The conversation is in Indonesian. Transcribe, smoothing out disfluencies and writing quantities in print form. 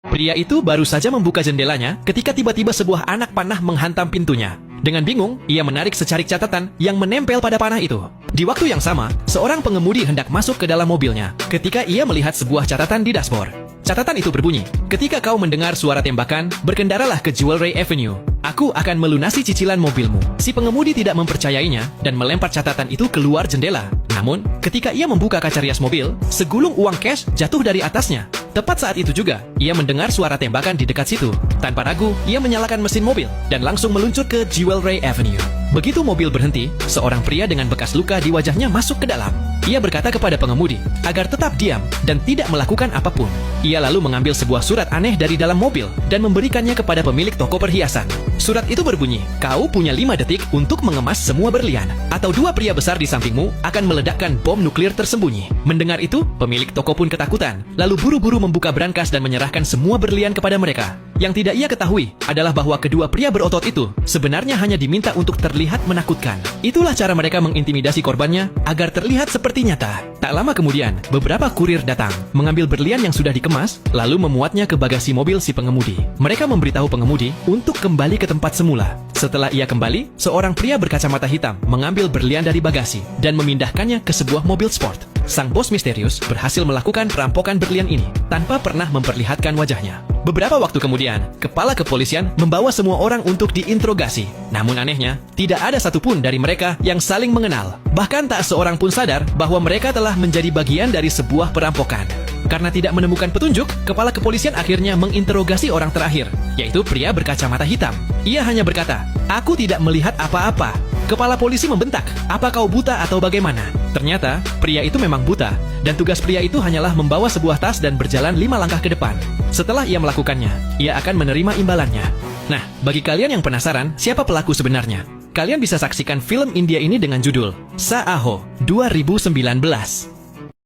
Pria itu baru saja membuka jendelanya ketika tiba-tiba sebuah anak panah menghantam pintunya. Dengan bingung, ia menarik secarik catatan yang menempel pada panah itu. Di waktu yang sama, seorang pengemudi hendak masuk ke dalam mobilnya ketika ia melihat sebuah catatan di dashboard. Catatan itu berbunyi, "Ketika kau mendengar suara tembakan, berkendaralah ke Jewelry Avenue. Aku akan melunasi cicilan mobilmu." Si pengemudi tidak mempercayainya dan melempar catatan itu keluar jendela. Namun, ketika ia membuka kaca rias mobil, segulung uang cash jatuh dari atasnya. Tepat saat itu juga, ia mendengar suara tembakan di dekat situ. Tanpa ragu, ia menyalakan mesin mobil dan langsung meluncur ke Jewelry Avenue. Begitu mobil berhenti, seorang pria dengan bekas luka di wajahnya masuk ke dalam. Ia berkata kepada pengemudi agar tetap diam dan tidak melakukan apapun. Ia lalu mengambil sebuah surat aneh dari dalam mobil dan memberikannya kepada pemilik toko perhiasan. Surat itu berbunyi, "Kau punya 5 detik untuk mengemas semua berlian, atau 2 pria besar di sampingmu akan meledakkan bom nuklir tersembunyi." Mendengar itu, pemilik toko pun ketakutan, lalu buru-buru membuka brankas dan menyerahkan semua berlian kepada mereka. Yang tidak ia ketahui adalah bahwa kedua pria berotot itu sebenarnya hanya diminta untuk terlihat menakutkan. Itulah cara mereka mengintimidasi korbannya agar terlihat seperti nyata. Tak lama kemudian, beberapa kurir datang, mengambil berlian yang sudah dikemas, lalu memuatnya ke bagasi mobil si pengemudi. Mereka memberitahu pengemudi untuk kembali ke tempat semula. Setelah ia kembali, seorang pria berkacamata hitam mengambil berlian dari bagasi dan memindahkannya ke sebuah mobil sport. Sang bos misterius berhasil melakukan perampokan berlian ini tanpa pernah memperlihatkan wajahnya. Beberapa waktu kemudian, kepala kepolisian membawa semua orang untuk diinterogasi. Namun anehnya, tidak ada satupun dari mereka yang saling mengenal. Bahkan tak seorang pun sadar bahwa mereka telah menjadi bagian dari sebuah perampokan. Karena tidak menemukan petunjuk, kepala kepolisian akhirnya menginterogasi orang terakhir, yaitu pria berkacamata hitam. Ia hanya berkata, "Aku tidak melihat apa-apa." Kepala polisi membentak, "Apa kau buta atau bagaimana?" Ternyata, pria itu memang buta, dan tugas pria itu hanyalah membawa sebuah tas dan berjalan 5 langkah ke depan. Setelah ia melakukannya, ia akan menerima imbalannya. Nah, bagi kalian yang penasaran siapa pelaku sebenarnya, kalian bisa saksikan film India ini dengan judul Saaho 2019.